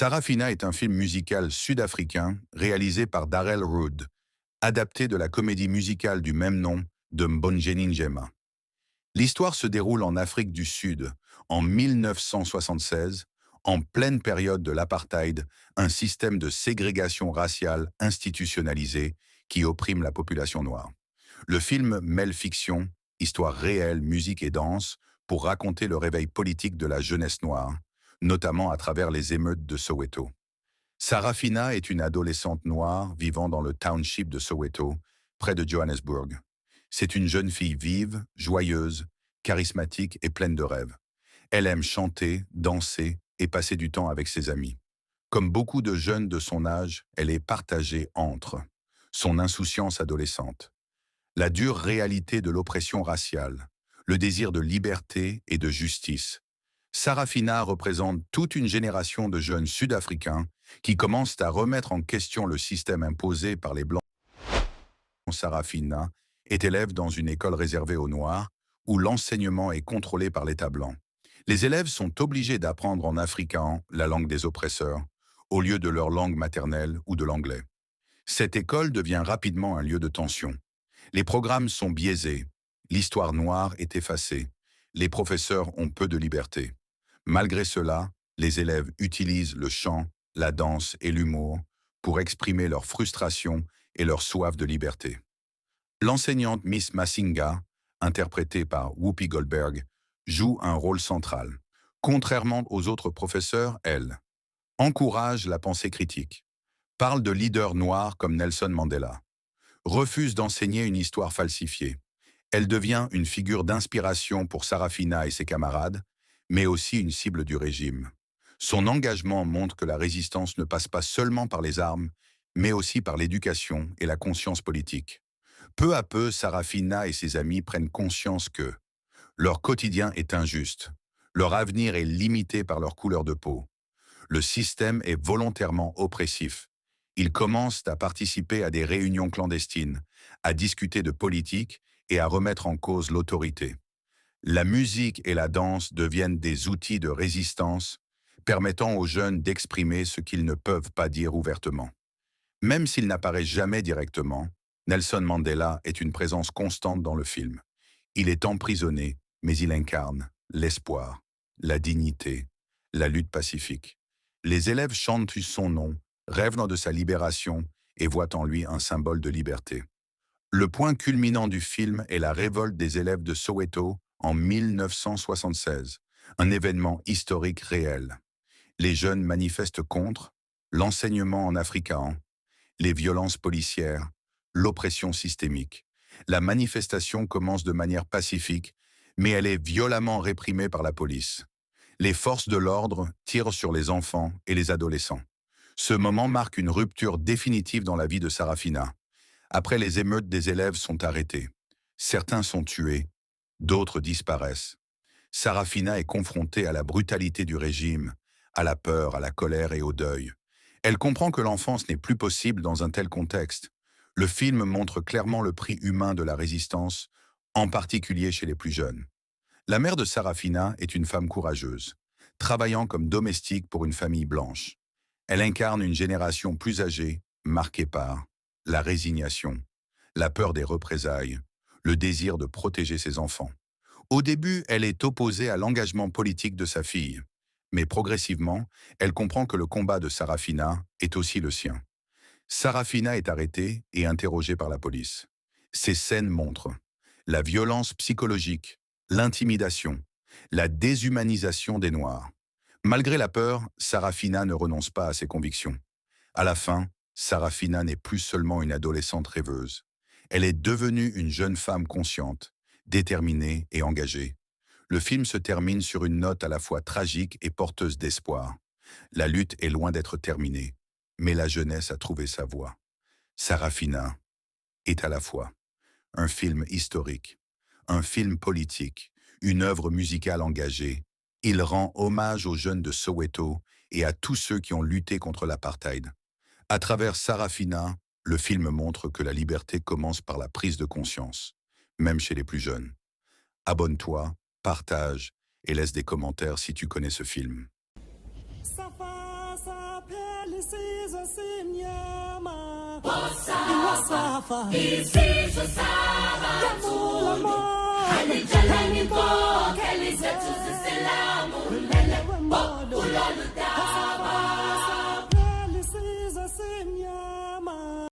Sarafina est un film musical sud-africain réalisé par Darrell Rood, adapté de la comédie musicale du même nom de Mbonjeni Njema. L'histoire se déroule en Afrique du Sud, en 1976, en pleine période de l'apartheid, un système de ségrégation raciale institutionnalisé qui opprime la population noire. Le film mêle fiction, histoire réelle, musique et danse pour raconter le réveil politique de la jeunesse noire, notamment à travers les émeutes de Soweto. Sarafina est une adolescente noire vivant dans le township de Soweto, près de Johannesburg. C'est une jeune fille vive, joyeuse, charismatique et pleine de rêves. Elle aime chanter, danser et passer du temps avec ses amis. Comme beaucoup de jeunes de son âge, elle est partagée entre son insouciance adolescente, la dure réalité de l'oppression raciale, le désir de liberté et de justice. Sarafina représente toute une génération de jeunes sud-africains qui commencent à remettre en question le système imposé par les Blancs. Sarafina est élève dans une école réservée aux Noirs, où l'enseignement est contrôlé par l'État blanc. Les élèves sont obligés d'apprendre en afrikaans, la langue des oppresseurs, au lieu de leur langue maternelle ou de l'anglais. Cette école devient rapidement un lieu de tension. Les programmes sont biaisés, l'histoire noire est effacée, les professeurs ont peu de liberté. Malgré cela, les élèves utilisent le chant, la danse et l'humour pour exprimer leur frustration et leur soif de liberté. L'enseignante Miss Masinga, interprétée par Whoopi Goldberg, joue un rôle central. Contrairement aux autres professeurs, elle encourage la pensée critique, parle de leaders noirs comme Nelson Mandela, refuse d'enseigner une histoire falsifiée. Elle devient une figure d'inspiration pour Sarafina et ses camarades, mais aussi une cible du régime. Son engagement montre que la résistance ne passe pas seulement par les armes, mais aussi par l'éducation et la conscience politique. Peu à peu, Sarafina et ses amis prennent conscience que leur quotidien est injuste, leur avenir est limité par leur couleur de peau. Le système est volontairement oppressif. Ils commencent à participer à des réunions clandestines, à discuter de politique et à remettre en cause l'autorité. La musique et la danse deviennent des outils de résistance, permettant aux jeunes d'exprimer ce qu'ils ne peuvent pas dire ouvertement. Même s'il n'apparaît jamais directement, Nelson Mandela est une présence constante dans le film. Il est emprisonné, mais il incarne l'espoir, la dignité, la lutte pacifique. Les élèves chantent son nom, rêvent de sa libération et voient en lui un symbole de liberté. Le point culminant du film est la révolte des élèves de Soweto en 1976, un événement historique réel. Les jeunes manifestent contre l'enseignement en afrikaans, les violences policières, l'oppression systémique. La manifestation commence de manière pacifique, mais elle est violemment réprimée par la police. Les forces de l'ordre tirent sur les enfants et les adolescents. Ce moment marque une rupture définitive dans la vie de Sarafina. Après les émeutes, des élèves sont arrêtés. Certains sont tués, d'autres disparaissent. Sarafina est confrontée à la brutalité du régime, à la peur, à la colère et au deuil. Elle comprend que l'enfance n'est plus possible dans un tel contexte. Le film montre clairement le prix humain de la résistance, en particulier chez les plus jeunes. La mère de Sarafina est une femme courageuse, travaillant comme domestique pour une famille blanche. Elle incarne une génération plus âgée, marquée par la résignation, la peur des représailles, le désir de protéger ses enfants. Au début, elle est opposée à l'engagement politique de sa fille, mais progressivement, elle comprend que le combat de Sarafina est aussi le sien. Sarafina est arrêtée et interrogée par la police. Ces scènes montrent la violence psychologique, l'intimidation, la déshumanisation des Noirs. Malgré la peur, Sarafina ne renonce pas à ses convictions. À la fin, Sarafina n'est plus seulement une adolescente rêveuse. Elle est devenue une jeune femme consciente, déterminée et engagée. Le film se termine sur une note à la fois tragique et porteuse d'espoir. La lutte est loin d'être terminée, mais la jeunesse a trouvé sa voie. Sarafina est à la fois un film historique, un film politique, une œuvre musicale engagée. Il rend hommage aux jeunes de Soweto et à tous ceux qui ont lutté contre l'apartheid. À travers Sarafina, le film montre que la liberté commence par la prise de conscience, même chez les plus jeunes. Abonne-toi, partage et laisse des commentaires si tu connais ce film. isizo simnyama Wasafa Isizo Sabatu Halijalani Bo Kelizetu Zisilamu